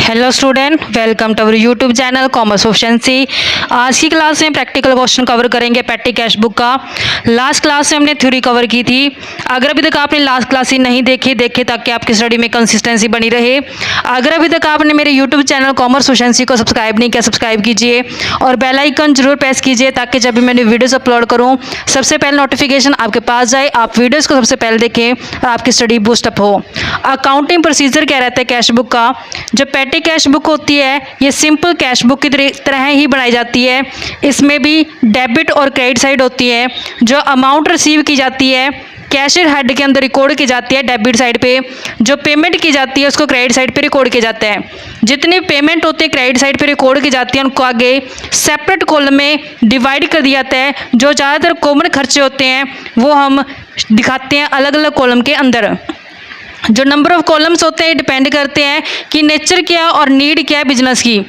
Hello student, welcome to our YouTube channel commerce efficiency. आज की class में practical question cover करेंगे petty cash book का। Last class में हमने थ्योरी कवर की थी। अगर अभी तक आपने लास्ट क्लास ही नहीं देखे ताकि आपकी स्टडी में कंसिस्टेंसी बनी रहे। अगर अभी तक आपने मेरे यूट्यूब चैनल कॉमर्स एफिशिएंसी को सब्सक्राइब नहीं किया, सब्सक्राइब कीजिए और बेल आइकन जरूर प्रेस कीजिए ताकि जब भी मैंने वीडियोस अपलोड करूँ सबसे पहले नोटिफिकेशन आपके पास जाए, आप वीडियोज़ को सबसे पहले देखें और आपकी स्टडी बूस्टअप हो। अकाउंटिंग प्रोसीजर क्या रहता है कैश बुक का? जो पेटी कैश बुक होती है ये सिंपल कैश बुक की तरह ही बनाई जाती है। इसमें भी डेबिट और क्रेडिट साइड होती है। जो अमाउंट रिसीव की जाती है कैशियर हेड के अंदर रिकॉर्ड की जाती है डेबिट साइड पे, जो पेमेंट की जाती है उसको क्रेडिट साइड पे रिकॉर्ड किया जाता है। जितने पेमेंट होते हैं क्रेडिट साइड पे रिकॉर्ड की जाती है उनको आगे सेपरेट कॉलम में डिवाइड कर दिया जाता है। जो ज़्यादातर कॉमन खर्चे होते हैं वो हम दिखाते हैं अलग अलग कॉलम के अंदर। जो नंबर ऑफ कॉलम्स होते हैं डिपेंड करते हैं कि नेचर क्या और नीड क्या है बिजनेस की।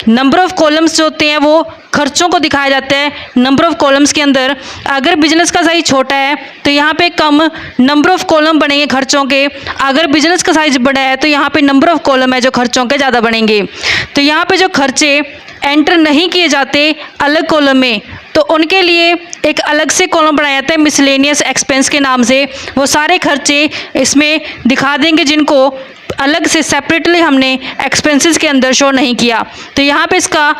नंबर ऑफ कॉलम्स जो होते हैं वो खर्चों को दिखाया जाता है नंबर ऑफ कॉलम्स के अंदर। अगर बिजनेस का साइज छोटा है तो यहाँ पे कम नंबर ऑफ कॉलम बनेंगे खर्चों के। अगर बिजनेस का साइज बड़ा है तो यहाँ पे नंबर ऑफ कॉलम है जो खर्चों के ज़्यादा बनेंगे। तो यहाँ पे जो खर्चे एंटर नहीं किए जाते अलग कॉलम में तो उनके लिए एक अलग से कॉलम बनाया जाता है मिसलेनियस एक्सपेंस के नाम से। वो सारे खर्चे इसमें दिखा देंगे जिनको अलग से सेपरेटली हमने एक्सपेंसेस के अंदर शो नहीं किया। तो यहाँ पे इसका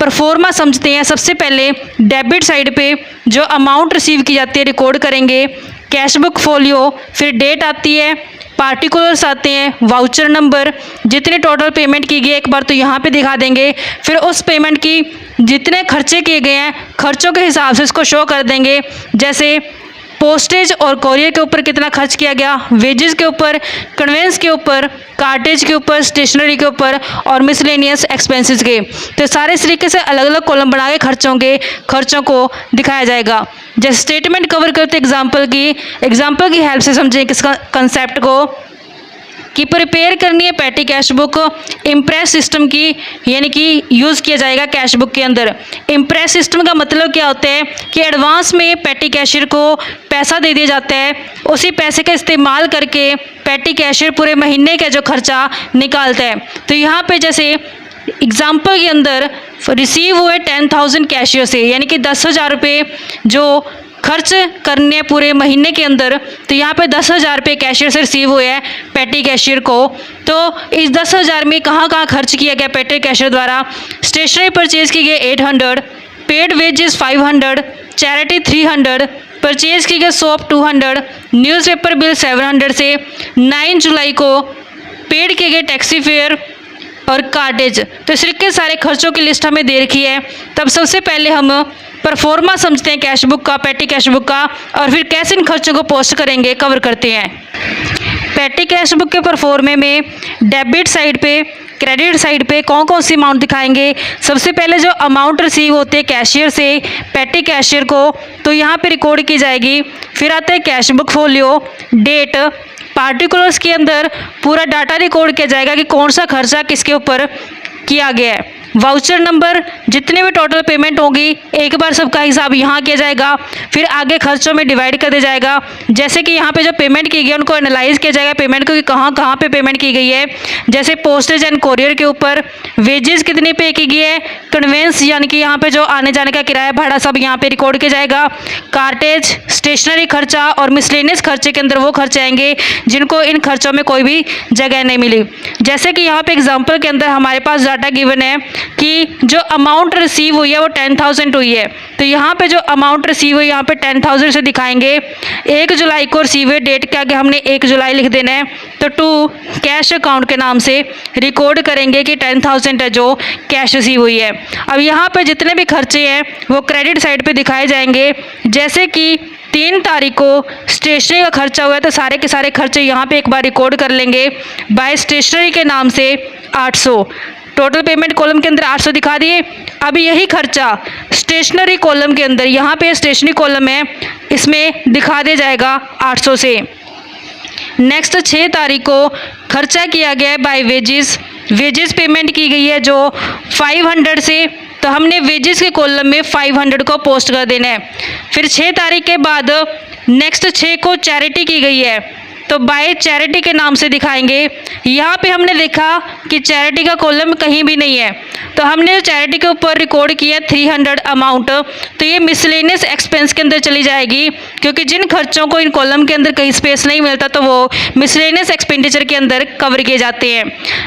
परफॉर्मा समझते हैं। सबसे पहले डेबिट साइड पे जो अमाउंट रिसीव की जाती है रिकॉर्ड करेंगे, कैश बुक फोलियो, फिर डेट आती है, पार्टिकुलर्स आते हैं, वाउचर नंबर, जितने टोटल पेमेंट की गई एक बार तो यहाँ पे दिखा देंगे। फिर उस पेमेंट की जितने खर्चे किए गए हैं खर्चों के हिसाब से इसको शो कर देंगे। जैसे पोस्टेज और कोरियर के ऊपर कितना खर्च किया गया, वेजेस के ऊपर, कन्वेंस के ऊपर, कार्टेज के ऊपर, स्टेशनरी के ऊपर और मिसलेनियस एक्सपेंसेस के। तो सारे इस तरीके से अलग अलग कॉलम बना के खर्चों को दिखाया जाएगा। जैसे स्टेटमेंट कवर करते एग्जाम्पल की हेल्प से समझें किस कंसेप्ट को कि प्रिपेयर करनी है पेटी कैश बुक इम्प्रेस सिस्टम की, यानी कि यूज़ किया जाएगा कैश बुक के अंदर। इम्प्रेस सिस्टम का मतलब क्या होता है कि एडवांस में पेटी कैशियर को पैसा दे दिया जाता है, उसी पैसे का इस्तेमाल करके पेटी कैशियर पूरे महीने का जो खर्चा निकालता है। तो यहाँ पे जैसे एग्जाम्पल के अंदर रिसीव हुए 10,000 कैशियर से, यानी कि 10,000 रुपये जो खर्च करने पूरे महीने के अंदर, तो यहाँ पे 10,000 रुपये कैशियर से रिसीव हुए हैं पेटी कैशियर को। तो इस 10,000 में कहाँ कहाँ खर्च किया गया पेटी कैशियर द्वारा? स्टेशनरी परचेज की गई 800, पेड वेजेस 500, चैरिटी 300, परचेज की गई सोप 200, न्यूज़पेपर बिल 700 से 9 जुलाई को पेड किए गए टैक्सी फेयर और कार्टेज। तो इस तरीके सारे खर्चों की लिस्ट हमें दे रखी है। तब सबसे पहले हम परफॉर्मा समझते हैं कैश बुक का, पेटी कैश बुक का, और फिर कैसे इन खर्चों को पोस्ट करेंगे कवर करते हैं। पेटी कैश बुक के परफॉर्मे में डेबिट साइड पे, क्रेडिट साइड पे कौन कौन सी अमाउंट दिखाएंगे? सबसे पहले जो अमाउंट रिसीव होते हैं कैशियर से पेटी कैशियर को तो यहाँ पे रिकॉर्ड की जाएगी। फिर आता है cash book folio, date, particulars के अंदर पूरा डाटा रिकॉर्ड किया जाएगा कि कौन सा खर्चा किसके ऊपर किया गया है। वाउचर नंबर, जितने भी टोटल पेमेंट होगी एक बार सबका हिसाब यहाँ किया जाएगा। फिर आगे खर्चों में डिवाइड कर दिया जाएगा। जैसे कि यहाँ पे जो पेमेंट की गई है उनको एनालाइज किया जाएगा पेमेंट को कि कहाँ कहाँ पे पेमेंट की गई है। जैसे पोस्टेज एंड कोरियर के ऊपर वेजेस कितनी पे की गई है, कन्वेंस यानी कि यहाँ पे जो आने जाने का किराया भाड़ा सब यहाँ पे रिकॉर्ड किया जाएगा। कार्टेज, स्टेशनरी खर्चा और मिसलेनियस खर्चे के अंदर वो खर्चे आएंगे जिनको इन खर्चों में कोई भी जगह नहीं मिली। जैसे कि यहाँ पे एग्जाम्पल के अंदर हमारे पास डाटा गिवन है कि जो अमाउंट रिसीव हुई है वो 10,000 हुई है। तो यहाँ पे जो अमाउंट रिसीव हुई यहाँ पे 10,000 से दिखाएंगे। 1 जुलाई को रिसीव हुए, डेट के आगे हमने 1 जुलाई लिख देना है। तो टू कैश अकाउंट के नाम से रिकॉर्ड करेंगे कि 10,000 है जो कैश रिसीव हुई है। अब यहाँ पे जितने भी खर्चे हैं वो क्रेडिट साइड पे दिखाए जाएंगे। जैसे कि 3 तारीख को स्टेशनरी का खर्चा हुआ है तो सारे के सारे खर्चे यहाँ पे एक बार रिकॉर्ड कर लेंगे। बाय स्टेशनरी के नाम से 800, टोटल पेमेंट कॉलम के अंदर 800 दिखा दिए। अब यही खर्चा स्टेशनरी कॉलम के अंदर, यहाँ पे स्टेशनरी कॉलम है, इसमें दिखा दिया जाएगा 800 से। नेक्स्ट 6 तारीख को खर्चा किया गया है बाय वेजेस पेमेंट की गई है जो 500 से, तो हमने वेजेस के कॉलम में 500 को पोस्ट कर देना है। फिर 6 तारीख के बाद नेक्स्ट 6 को चैरिटी की गई है तो बाय चैरिटी के नाम से दिखाएंगे। यहाँ पे हमने देखा कि चैरिटी का कॉलम कहीं भी नहीं है, तो हमने चैरिटी के ऊपर रिकॉर्ड किया 300 अमाउंट, तो ये मिसलेनियस एक्सपेंस के अंदर चली जाएगी, क्योंकि जिन खर्चों को इन कॉलम के अंदर कहीं स्पेस नहीं मिलता तो वो मिसलेनियस एक्सपेंडिचर के अंदर कवर किए जाते हैं।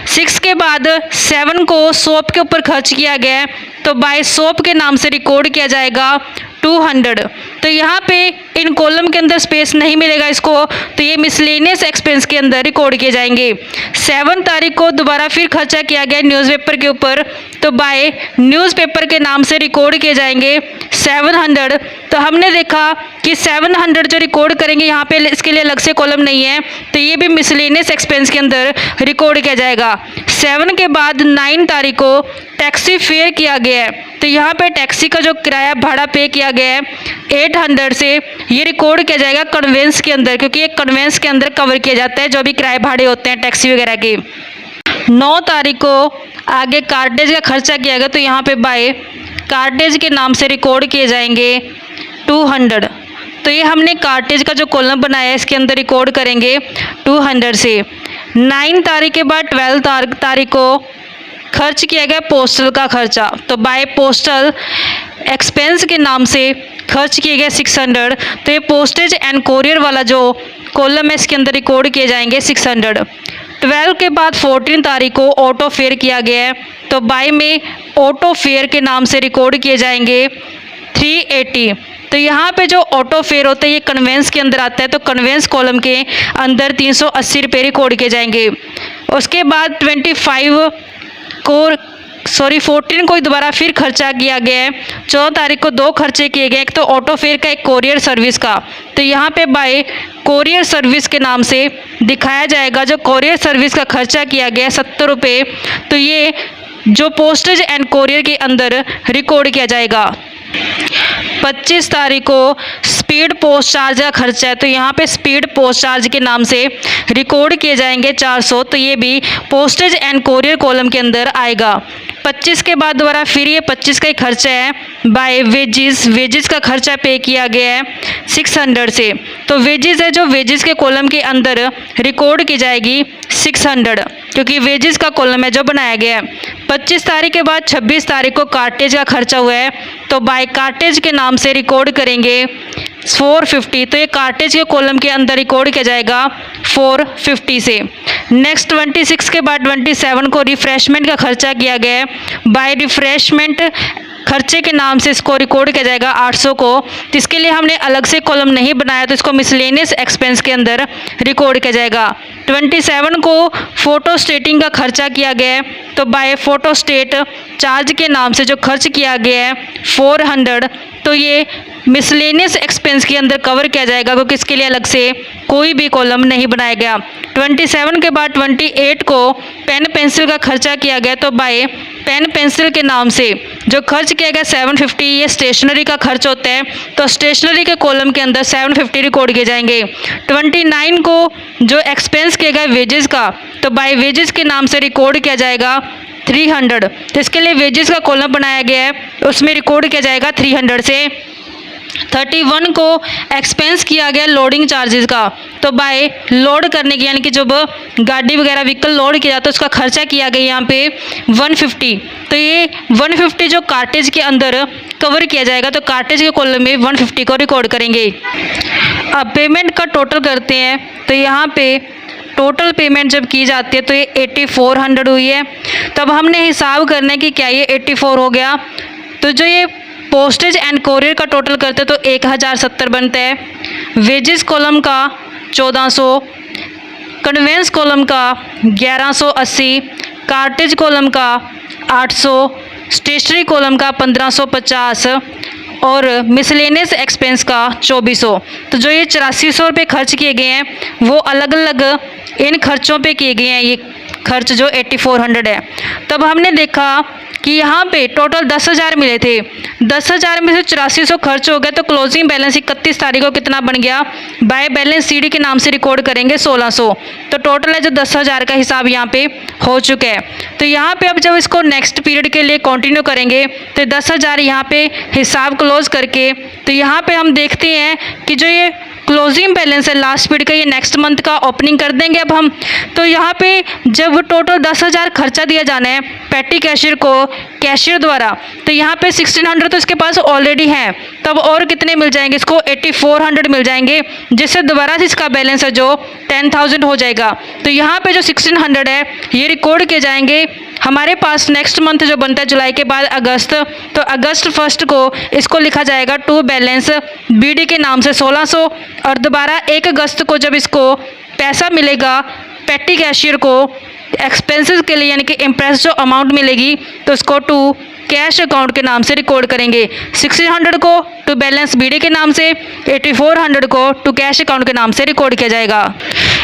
6 के बाद 7 को सोप के ऊपर खर्च किया गया है, तो बाय सोप के नाम से रिकॉर्ड किया जाएगा 200। तो यहाँ पे इन कॉलम के अंदर स्पेस नहीं मिलेगा इसको, तो ये मिसलेनियस एक्सपेंस के अंदर रिकॉर्ड किए जाएंगे। 7 तारीख को दोबारा फिर खर्चा किया गया न्यूज़पेपर के ऊपर, तो बाय न्यूज़पेपर के नाम से रिकॉर्ड किए जाएंगे 700। तो हमने देखा कि 700 जो रिकॉर्ड करेंगे यहाँ पे इसके लिए अलग से कॉलम नहीं है, तो ये भी मिसलेनियस एक्सपेंस के अंदर रिकॉर्ड किया जाएगा। 7 के बाद 9 तारीख को टैक्सी फेयर किया गया है, तो यहाँ पे टैक्सी का जो किराया भाड़ा पे किया गया है 800 से, ये रिकॉर्ड किया जाएगा कन्वेंस के अंदर, क्योंकि ये कन्वेंस के अंदर कवर किया जाता है जो भी किराए भाड़े होते हैं टैक्सी वगैरह के। 9 तारीख को आगे कार्टेज का खर्चा किया गया, तो यहाँ पे बाय कार्टेज के नाम से रिकॉर्ड किए जाएंगे 200। तो ये हमने कार्टेज का जो कॉलम बनाया है इसके अंदर रिकॉर्ड करेंगे 200 से। 9 तारीख के बाद 12 तारीख को खर्च किया गया पोस्टल का खर्चा, तो बाय पोस्टल एक्सपेंस के नाम से खर्च किए गए 600। तो ये पोस्टेज एंड कोरियर वाला जो कॉलम है इसके अंदर रिकॉर्ड किए जाएंगे 600। 12 के बाद 14 तारीख को ऑटो फेयर किया गया है, तो बाय में ऑटो फेयर के नाम से रिकॉर्ड किए जाएंगे 380। तो यहाँ पे जो ऑटो फेयर होता है ये कन्वेंस के अंदर आता है, तो कन्वेंस कॉलम के अंदर 380 रुपये रिकॉर्ड किए जाएंगे। उसके बाद 14 को दोबारा फिर खर्चा किया गया है। 14 तारीख को 2 खर्चे किए गए, एक तो ऑटो फेयर का, एक कोरियर सर्विस का, तो यहाँ पे बाय कोरियर सर्विस के नाम से दिखाया जाएगा। जो कोरियर सर्विस का खर्चा किया गया 70 रुपये, तो ये जो पोस्टेज एंड कोरियर के अंदर रिकॉर्ड किया जाएगा। 25 तारीख को स्पीड पोस्ट चार्ज का खर्चा है, तो यहाँ पे स्पीड पोस्ट चार्ज के नाम से रिकॉर्ड किए जाएंगे 400, तो ये भी पोस्टेज एंड कोरियर कॉलम के अंदर आएगा। 25 के बाद दोबारा फिर ये 25 का ही खर्चा है बाय वेजेस का खर्चा पे किया गया है 600 से, तो वेजेस है जो वेजेस के कॉलम के अंदर रिकॉर्ड की जाएगी 600, क्योंकि वेजेस का कॉलम है जो बनाया गया है। 25 तारीख के बाद 26 तारीख को कार्टेज का खर्चा हुआ है, तो बाय कार्टेज के नाम से रिकॉर्ड करेंगे 450, तो ये कार्टेज के कॉलम के अंदर रिकॉर्ड किया जाएगा 450 से। नेक्स्ट 26 के बाद 27 को रिफ्रेशमेंट का खर्चा किया गया है, बाय रिफ्रेशमेंट खर्चे के नाम से इसको रिकॉर्ड किया जाएगा 800 को, तो इसके लिए हमने अलग से कॉलम नहीं बनाया, तो इसको मिसलेनियस एक्सपेंस के अंदर रिकॉर्ड किया जाएगा। 27 को फ़ोटो स्टेटिंग का खर्चा किया गया है, तो बाय फ़ोटो स्टेट चार्ज के नाम से जो खर्च किया गया है 400, तो ये मिसलेनियस एक्सपेंस के अंदर कवर किया जाएगा, क्योंकि इसके लिए अलग से कोई भी कॉलम नहीं बनाया गया। 27 के बाद 28 को पेन पेंसिल का खर्चा किया गया, तो बाय पेन पेंसिल के नाम से जो खर्च किया गया 750, ये स्टेशनरी का खर्च होता है, तो स्टेशनरी के कॉलम के अंदर 750 रिकॉर्ड किए जाएंगे। 29 को जो एक्सपेंस किया गया वेजेस का, तो बाय वेजेस के नाम से रिकॉर्ड किया जाएगा 300, तो इसके लिए वेजेस का कॉलम बनाया गया है, उसमें रिकॉर्ड किया जाएगा 300 से। 31 को एक्सपेंस किया गया लोडिंग चार्जेस का, तो बाय लोड करने की, यानी कि जब गाड़ी वगैरह व्हीकल लोड किया जाता है उसका खर्चा किया गया यहाँ पे 150, तो ये 150 जो कार्टेज के अंदर कवर किया जाएगा, तो कार्टेज के कॉलम में 150 को रिकॉर्ड करेंगे। अब पेमेंट का टोटल करते हैं, तो यहाँ पे टोटल पेमेंट जब की जाती है तो ये 8400 हुई है। तब हमने हिसाब करना है कि क्या ये 84 हो गया, तो जो ये पोस्टेज एंड कोरियर का टोटल करते तो 1070 बनता है, वेजेस कॉलम का 1400, कन्वेंस कॉलम का 1180, कार्टेज कॉलम का 800, स्टेशनरी कॉलम का 1550 और मिसलेनियस एक्सपेंस का 2400। तो जो ये 8400 रुपये खर्च किए गए हैं वो अलग अलग इन खर्चों पे किए गए हैं, ये खर्च जो 8400 है। तब हमने देखा कि यहाँ पे टोटल 10,000 मिले थे, 10,000 में से 8400 खर्च हो गया, तो क्लोजिंग बैलेंस 31 तारीख को कितना बन गया, बाय बैलेंस सीडी के नाम से रिकॉर्ड करेंगे 1600, तो टोटल है जो 10,000 का हिसाब यहाँ पे हो चुका है। तो यहाँ पे अब जब इसको नेक्स्ट पीरियड के लिए कंटिन्यू करेंगे तो 10,000 यहाँ पे हिसाब क्लोज करके, तो यहाँ पे हम देखते हैं कि जो ये क्लोजिंग बैलेंस है लास्ट पीरियड का, ये नेक्स्ट मंथ का ओपनिंग कर देंगे अब हम। तो यहाँ पे जब टोटल 10,000 खर्चा दिया जाना है पेटी कैशियर को कैशियर द्वारा, तो यहाँ पे 1600 तो इसके पास ऑलरेडी है, तब और कितने मिल जाएंगे इसको 8400 मिल जाएंगे, जिससे दोबारा से इसका बैलेंस है जो 10,000 हो जाएगा। तो यहाँ पे जो 1600 है ये रिकॉर्ड किए जाएंगे हमारे पास नेक्स्ट मंथ जो बनता है जुलाई के बाद अगस्त, तो अगस्त 1 को इसको लिखा जाएगा टू बैलेंस बीडी के नाम से 1600, और दोबारा 1 अगस्त को जब इसको पैसा मिलेगा पेटी कैशियर को एक्सपेंसेस के लिए यानी कि इम्प्रेस जो अमाउंट मिलेगी तो उसको टू कैश अकाउंट के नाम से रिकॉर्ड करेंगे। 1600 को टू बैलेंस बीडी के नाम से, 8400 को टू कैश अकाउंट के नाम से रिकॉर्ड किया जाएगा।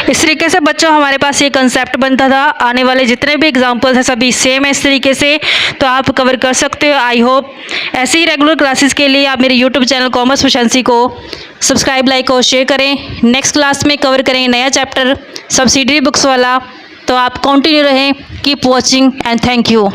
इस तरीके से बच्चों हमारे पास ये कंसेप्ट बनता था। आने वाले जितने भी एग्जांपल्स हैं सभी सेम है इस तरीके से, तो आप कवर कर सकते हो। आई होप ऐसे ही रेगुलर क्लासेस के लिए आप मेरे यूट्यूब चैनल कॉमर्स प्रोफिशिएंसी को सब्सक्राइब, लाइक और शेयर करें। नेक्स्ट क्लास में कवर करेंगे नया चैप्टर सब्सिडरी बुक्स वाला, तो आप कंटिन्यू रहें। Keep watching and thank you.